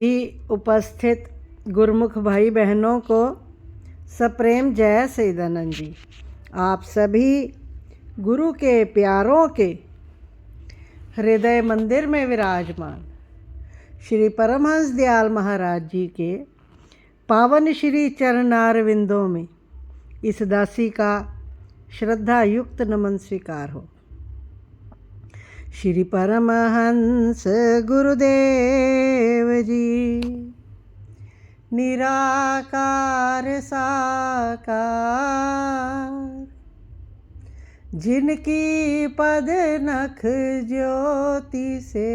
ही उपस्थित गुरुमुख भाई बहनों को सप्रेम जय सच्चिदानंद जी। आप सभी गुरु के प्यारों के हृदय मंदिर में विराजमान श्री परमहंस दयाल महाराज जी के पावन श्री चरणारविंदों में इस दासी का श्रद्धा युक्त नमन स्वीकार हो। श्री परमहंस गुरुदेव जी निराकार साकार, जिनकी पद नख ज्योति से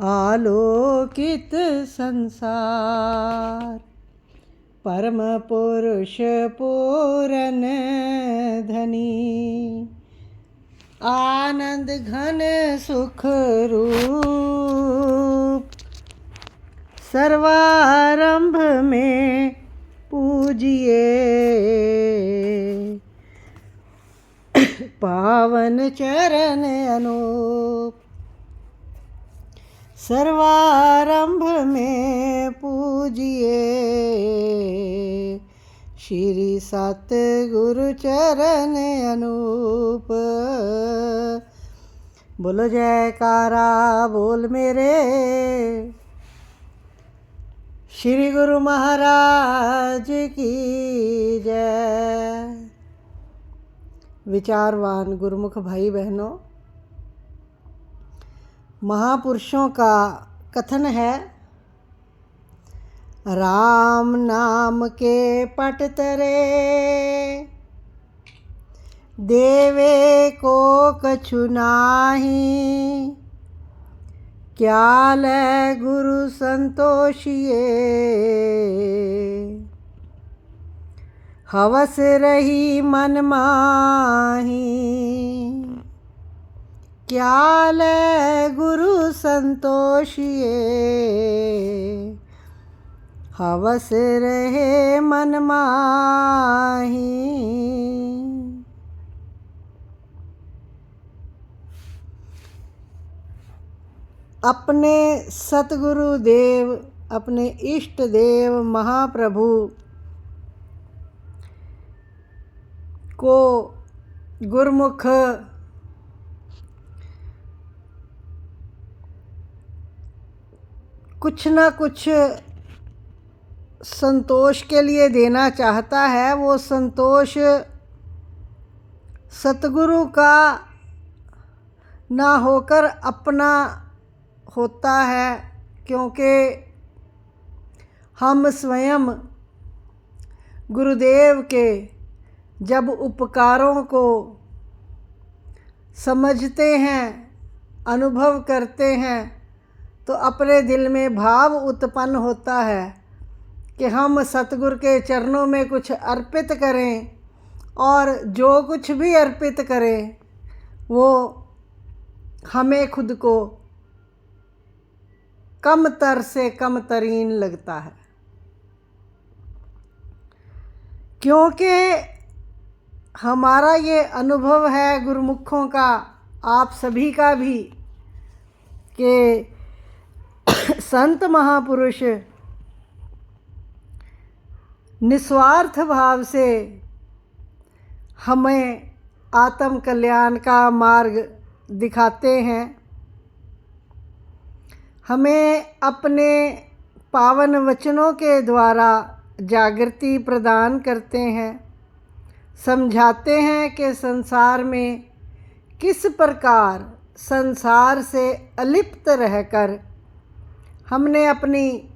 आलोकित संसार, परम पुरुष पूरन धनी, आनंद घन सुख रूप, सर्वारंभ में पूजिए पावन चरण अनूप, सर्वारंभ में पूजिए श्री सतगुरु चरण अनूप। बोलो जयकारा बोल मेरे श्री गुरु महाराज की जय। विचारवान गुरुमुख भाई बहनों, महापुरुषों का कथन है, राम नाम के पट तरे देवे को कछु नाही, क्या लै गुरु संतोषिए, हवस रही मन माही, क्या लै गुरु संतोषिए, हवस रहे मन माही। अपने सतगुरु देव, अपने इष्ट देव महाप्रभु को गुरुमुख कुछ ना कुछ संतोष के लिए देना चाहता है। वो संतोष सतगुरु का ना होकर अपना होता है, क्योंकि हम स्वयं गुरुदेव के जब उपकारों को समझते हैं, अनुभव करते हैं, तो अपने दिल में भाव उत्पन्न होता है कि हम सतगुरु के चरणों में कुछ अर्पित करें, और जो कुछ भी अर्पित करें वो हमें खुद को कम तर से कम तरीन लगता है, क्योंकि हमारा ये अनुभव है गुरुमुखों का, आप सभी का भी, कि संत महापुरुष निस्वार्थ भाव से हमें आत्म कल्याण का मार्ग दिखाते हैं, हमें अपने पावन वचनों के द्वारा जागृति प्रदान करते हैं, समझाते हैं कि संसार में किस प्रकार संसार से अलिप्त रहकर हमने अपनी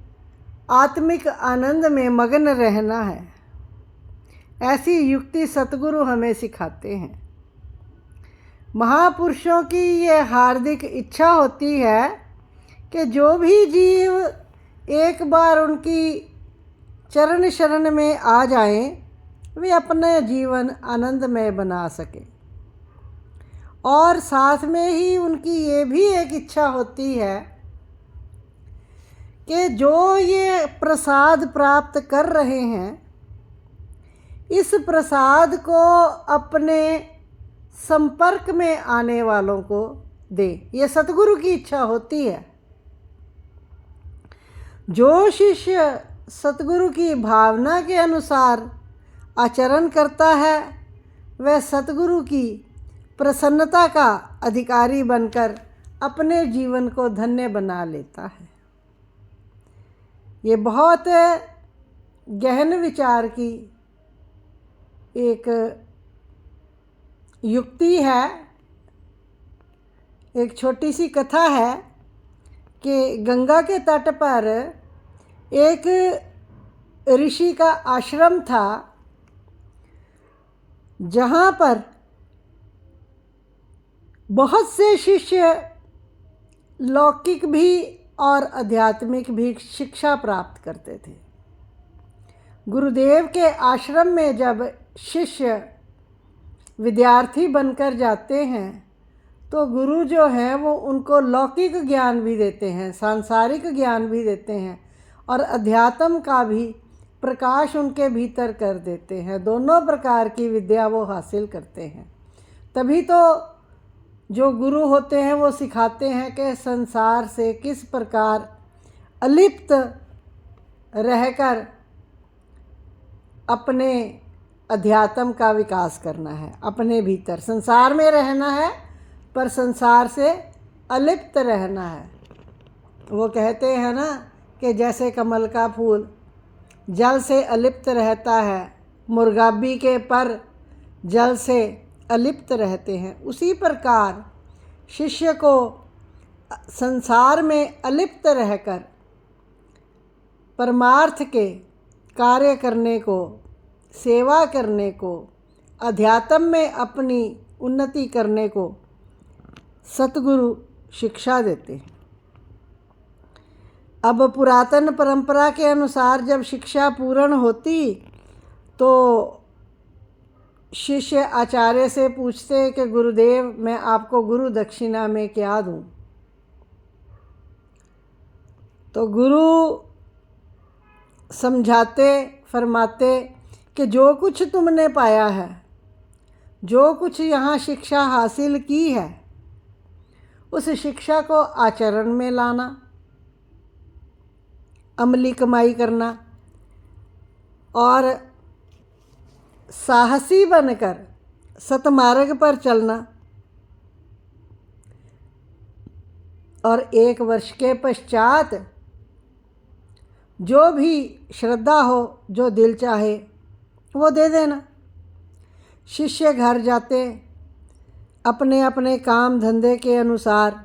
आत्मिक आनंद में मग्न रहना है। ऐसी युक्ति सतगुरु हमें सिखाते हैं। महापुरुषों की ये हार्दिक इच्छा होती है कि जो भी जीव एक बार उनकी चरण शरण में आ जाएं, वे अपना जीवन आनंदमय बना सकें। और साथ में ही उनकी ये भी एक इच्छा होती है कि जो ये प्रसाद प्राप्त कर रहे हैं, इस प्रसाद को अपने संपर्क में आने वालों को दे। ये सतगुरु की इच्छा होती है। जो शिष्य सतगुरु की भावना के अनुसार आचरण करता है वह सतगुरु की प्रसन्नता का अधिकारी बनकर अपने जीवन को धन्य बना लेता है। ये बहुत गहन विचार की एक युक्ति है। एक छोटी सी कथा है कि गंगा के तट पर एक ऋषि का आश्रम था, जहाँ पर बहुत से शिष्य लौकिक भी और आध्यात्मिक भी शिक्षा प्राप्त करते थे। गुरुदेव के आश्रम में जब शिष्य विद्यार्थी बनकर जाते हैं तो गुरु जो हैं वो उनको लौकिक ज्ञान भी देते हैं, सांसारिक ज्ञान भी देते हैं और अध्यात्म का भी प्रकाश उनके भीतर कर देते हैं। दोनों प्रकार की विद्या वो हासिल करते हैं। तभी तो जो गुरु होते हैं वो सिखाते हैं कि संसार से किस प्रकार अलिप्त रहकर अपने अध्यात्म का विकास करना है। अपने भीतर संसार में रहना है पर संसार से अलिप्त रहना है। वो कहते हैं ना कि जैसे कमल का फूल जल से अलिप्त रहता है, मुर्गाबी के पर जल से अलिप्त रहते हैं, उसी प्रकार शिष्य को संसार में अलिप्त रहकर परमार्थ के कार्य करने को, सेवा करने को, अध्यात्म में अपनी उन्नति करने को सतगुरु शिक्षा देते हैं। अब पुरातन परंपरा के अनुसार जब शिक्षा पूर्ण होती तो शिष्य आचार्य से पूछते कि गुरुदेव मैं आपको गुरु दक्षिणा में क्या दूं। तो गुरु समझाते फरमाते कि जो कुछ तुमने पाया है, जो कुछ यहाँ शिक्षा हासिल की है, उस शिक्षा को आचरण में लाना, अमली कमाई करना और साहसी बनकर सतमार्ग पर चलना। और 1 वर्ष के पश्चात जो भी श्रद्धा हो, जो दिल चाहे वो दे देना। शिष्य घर जाते अपने अपने काम धंधे के अनुसार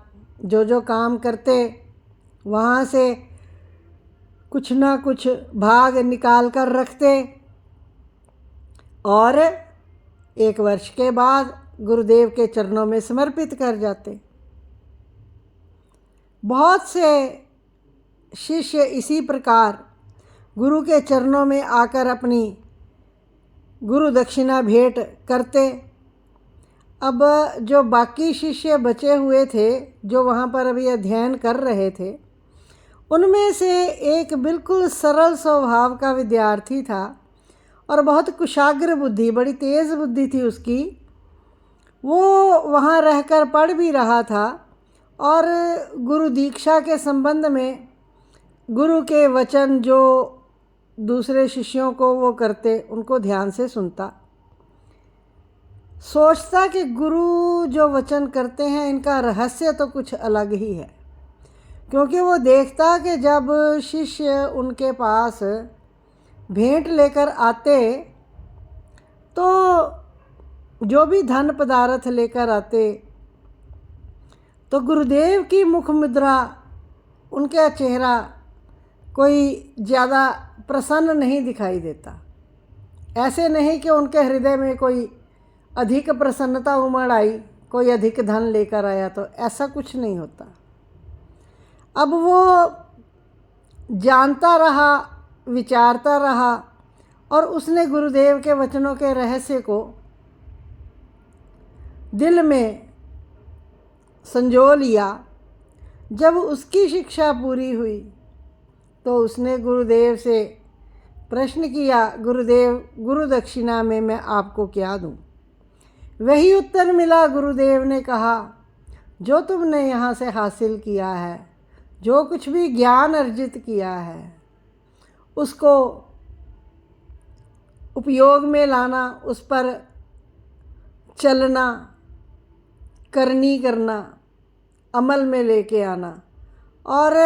जो जो काम करते वहाँ से कुछ ना कुछ भाग निकाल कर रखते और 1 वर्ष के बाद गुरुदेव के चरणों में समर्पित कर जाते। बहुत से शिष्य इसी प्रकार गुरु के चरणों में आकर अपनी गुरु दक्षिणा भेंट करते। अब जो बाकी शिष्य बचे हुए थे, जो वहाँ पर अभी अध्ययन कर रहे थे, उनमें से एक बिल्कुल सरल स्वभाव का विद्यार्थी था और बहुत कुशाग्र बुद्धि, बड़ी तेज़ बुद्धि थी उसकी। वो वहाँ रहकर पढ़ भी रहा था और गुरु दीक्षा के संबंध में गुरु के वचन जो दूसरे शिष्यों को वो करते उनको ध्यान से सुनता। सोचता कि गुरु जो वचन करते हैं इनका रहस्य तो कुछ अलग ही है, क्योंकि वो देखता कि जब शिष्य उनके पास भेंट लेकर आते तो जो भी धन पदार्थ लेकर आते तो गुरुदेव की मुख मुद्रा, उनका चेहरा कोई ज़्यादा प्रसन्न नहीं दिखाई देता। ऐसे नहीं कि उनके हृदय में कोई अधिक प्रसन्नता उमड़ आई, कोई अधिक धन लेकर आया, तो ऐसा कुछ नहीं होता। अब वो जानता रहा, विचारता रहा और उसने गुरुदेव के वचनों के रहस्य को दिल में संजो लिया। जब उसकी शिक्षा पूरी हुई तो उसने गुरुदेव से प्रश्न किया, गुरुदेव गुरु दक्षिणा में मैं आपको क्या दूं? वही उत्तर मिला। गुरुदेव ने कहा, जो तुमने यहाँ से हासिल किया है, जो कुछ भी ज्ञान अर्जित किया है उसको उपयोग में लाना, उस पर चलना, करनी करना, अमल में लेके आना और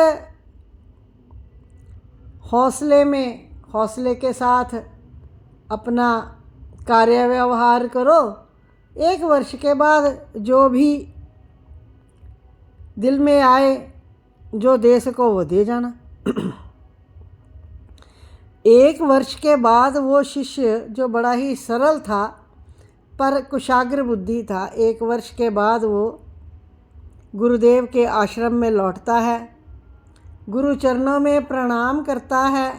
हौसले के साथ अपना कार्य व्यवहार करो। 1 वर्ष के बाद जो भी दिल में आए, जो दे सको वो दे जाना। 1 वर्ष के बाद वो शिष्य जो बड़ा ही सरल था पर कुशाग्र बुद्धि था, 1 वर्ष के बाद वो गुरुदेव के आश्रम में लौटता है, गुरु चरणों में प्रणाम करता है,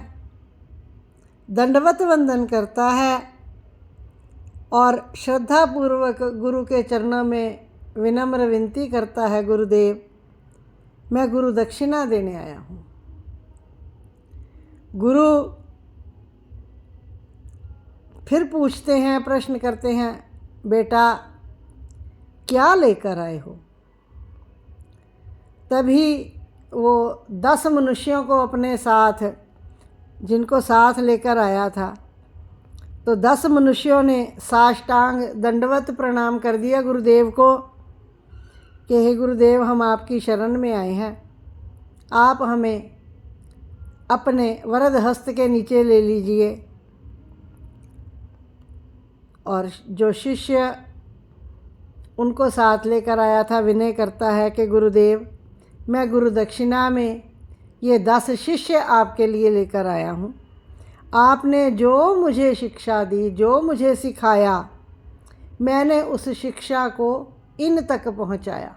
दंडवत वंदन करता है और श्रद्धापूर्वक गुरु के चरणों में विनम्र विनती करता है, गुरुदेव मैं गुरु दक्षिणा देने आया हूँ। गुरु फिर पूछते हैं, प्रश्न करते हैं, बेटा क्या लेकर आए हो? तभी वो 10 मनुष्यों को अपने साथ, जिनको साथ लेकर आया था, तो 10 मनुष्यों ने साष्टांग दंडवत प्रणाम कर दिया गुरुदेव को कि हे गुरुदेव, हम आपकी शरण में आए हैं, आप हमें अपने वरद हस्त के नीचे ले लीजिए। और जो शिष्य उनको साथ लेकर आया था विनय करता है कि गुरुदेव मैं गुरु दक्षिणा में ये 10 शिष्य आपके लिए लेकर आया हूँ। आपने जो मुझे शिक्षा दी, जो मुझे सिखाया, मैंने उस शिक्षा को इन तक पहुँचाया।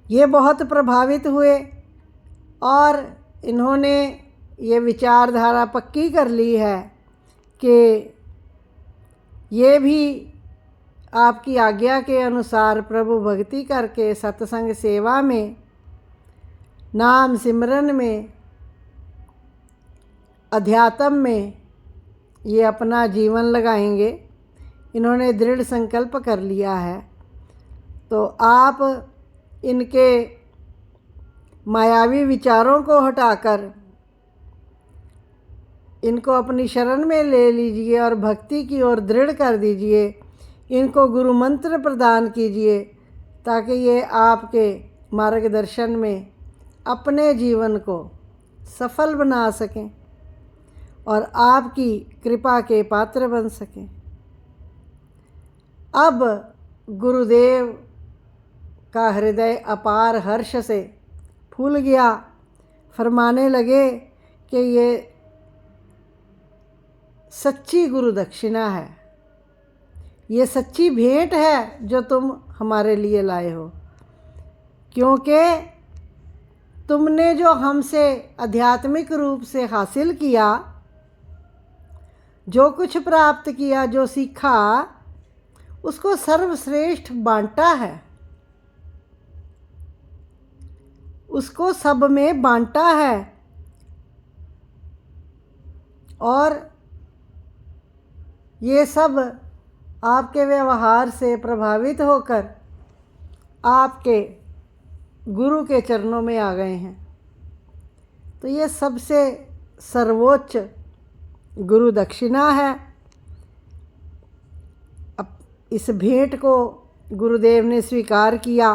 ये बहुत प्रभावित हुए और इन्होंने ये विचारधारा पक्की कर ली है कि ये भी आपकी आज्ञा के अनुसार प्रभु भक्ति करके सत्संग सेवा में, नाम सिमरन में, अध्यात्म में ये अपना जीवन लगाएंगे। इन्होंने दृढ़ संकल्प कर लिया है। तो आप इनके मायावी विचारों को हटाकर इनको अपनी शरण में ले लीजिए और भक्ति की ओर दृढ़ कर दीजिए। इनको गुरु मंत्र प्रदान कीजिए ताकि ये आपके मार्गदर्शन में अपने जीवन को सफल बना सकें और आपकी कृपा के पात्र बन सकें। अब गुरुदेव का हृदय अपार हर्ष से फूल गया। फरमाने लगे कि ये सच्ची गुरु दक्षिणा है, ये सच्ची भेंट है जो तुम हमारे लिए लाए हो, क्योंकि तुमने जो हमसे आध्यात्मिक रूप से हासिल किया, जो कुछ प्राप्त किया, जो सीखा, उसको सर्वश्रेष्ठ बांटा है, उसको सब में बांटा है। और ये सब आपके व्यवहार से प्रभावित होकर आपके गुरु के चरणों में आ गए हैं। तो ये सबसे सर्वोच्च गुरु दक्षिणा है। अब इस भेंट को गुरुदेव ने स्वीकार किया,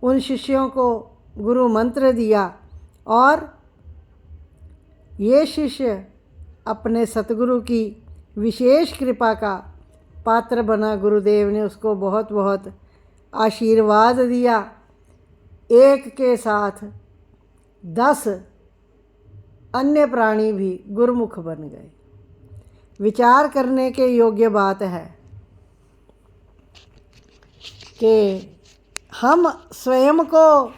उन शिष्यों को गुरु मंत्र दिया और ये शिष्य अपने सतगुरु की विशेष कृपा का पात्र बना। गुरुदेव ने उसको बहुत बहुत आशीर्वाद दिया। एक के साथ 10 अन्य प्राणी भी गुरुमुख बन गए। विचार करने के योग्य बात है कि हम स्वयं को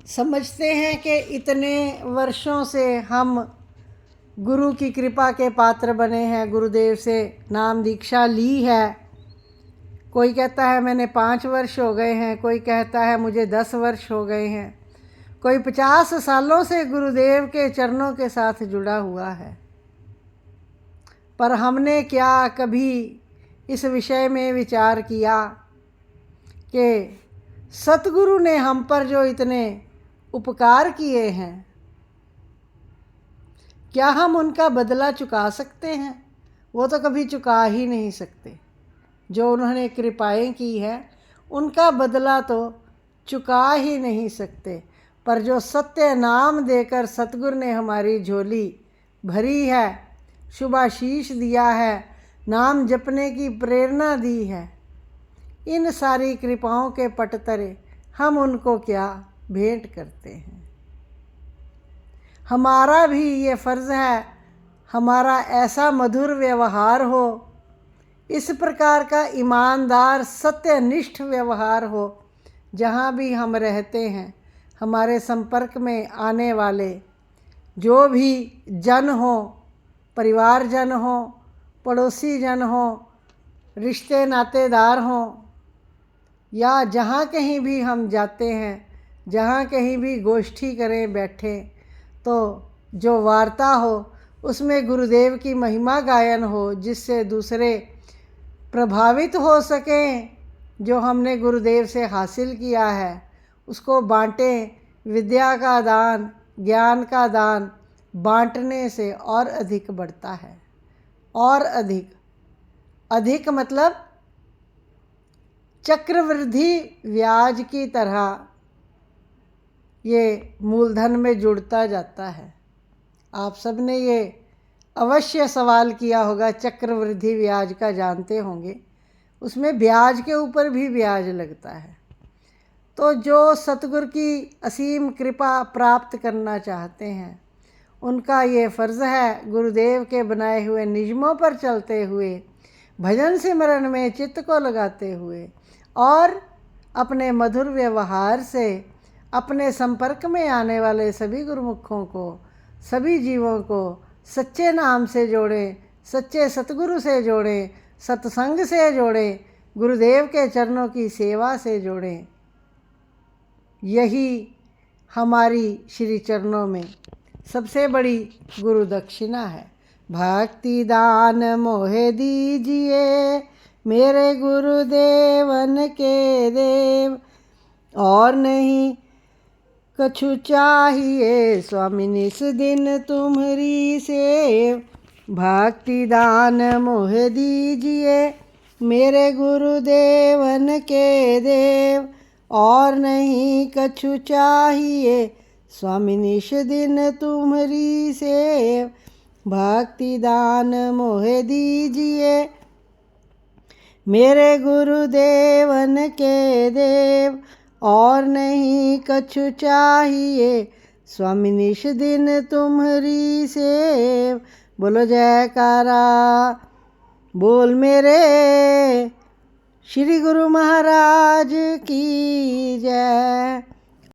समझते हैं कि इतने वर्षों से हम गुरु की कृपा के पात्र बने हैं, गुरुदेव से नाम दीक्षा ली है। कोई कहता है मैंने 5 वर्ष हो गए हैं, कोई कहता है मुझे 10 वर्ष हो गए हैं, कोई 50 सालों से गुरुदेव के चरणों के साथ जुड़ा हुआ है। पर हमने क्या कभी इस विषय में विचार किया कि सतगुरु ने हम पर जो इतने उपकार किए हैं, क्या हम उनका बदला चुका सकते हैं? वो तो कभी चुका ही नहीं सकते। जो उन्होंने कृपाएं की है उनका बदला तो चुका ही नहीं सकते। पर जो सत्य नाम देकर सतगुरु ने हमारी झोली भरी है, शुभाशीष दिया है, नाम जपने की प्रेरणा दी है, इन सारी कृपाओं के पटतरे हम उनको क्या भेंट करते हैं। हमारा भी ये फ़र्ज़ है, हमारा ऐसा मधुर व्यवहार हो, इस प्रकार का ईमानदार सत्यनिष्ठ व्यवहार हो, जहाँ भी हम रहते हैं हमारे संपर्क में आने वाले जो भी जन हो, परिवारजन हो, पड़ोसी जन हो, रिश्ते नातेदार हों, या जहाँ कहीं भी हम जाते हैं, जहाँ कहीं भी गोष्ठी करें बैठें, तो जो वार्ता हो उसमें गुरुदेव की महिमा गायन हो, जिससे दूसरे प्रभावित हो सकें। जो हमने गुरुदेव से हासिल किया है उसको बांटें। विद्या का दान, ज्ञान का दान बांटने से और अधिक बढ़ता है। और अधिक अधिक मतलब चक्रवृद्धि ब्याज की तरह ये मूलधन में जुड़ता जाता है। आप सब ने ये अवश्य सवाल किया होगा, चक्रवृद्धि ब्याज का जानते होंगे। उसमें ब्याज के ऊपर भी ब्याज लगता है। तो जो सतगुरु की असीम कृपा प्राप्त करना चाहते हैं उनका ये फ़र्ज़ है, गुरुदेव के बनाए हुए नियमों पर चलते हुए, भजन सिमरन में चित्त को लगाते हुए और अपने मधुर व्यवहार से अपने संपर्क में आने वाले सभी गुरुमुखों को, सभी जीवों को सच्चे नाम से जोड़ें, सच्चे सतगुरु से जोड़ें, सत्संग से जोड़ें, गुरुदेव के चरणों की सेवा से जोड़ें। यही हमारी श्री चरणों में सबसे बड़ी गुरु दक्षिणा है। भक्ति दान मोहे दीजिए मेरे गुरुदेवन के देव, और नहीं कछु चाहिए स्वामी निस दिन तुम्हारी सेव। भक्ति दान मोहे दीजिए मेरे गुरुदेवन के देव, और नहीं कछु चाहिए स्वामी निस दिन तुम्हारी सेव। भक्ति दान मोहे दीजिए मेरे गुरुदेवन के देव, और नहीं कछु चाहिए स्वामी निस दिन तुम्हारी सेव। बोलो जयकारा बोल मेरे श्री गुरु महाराज की जय।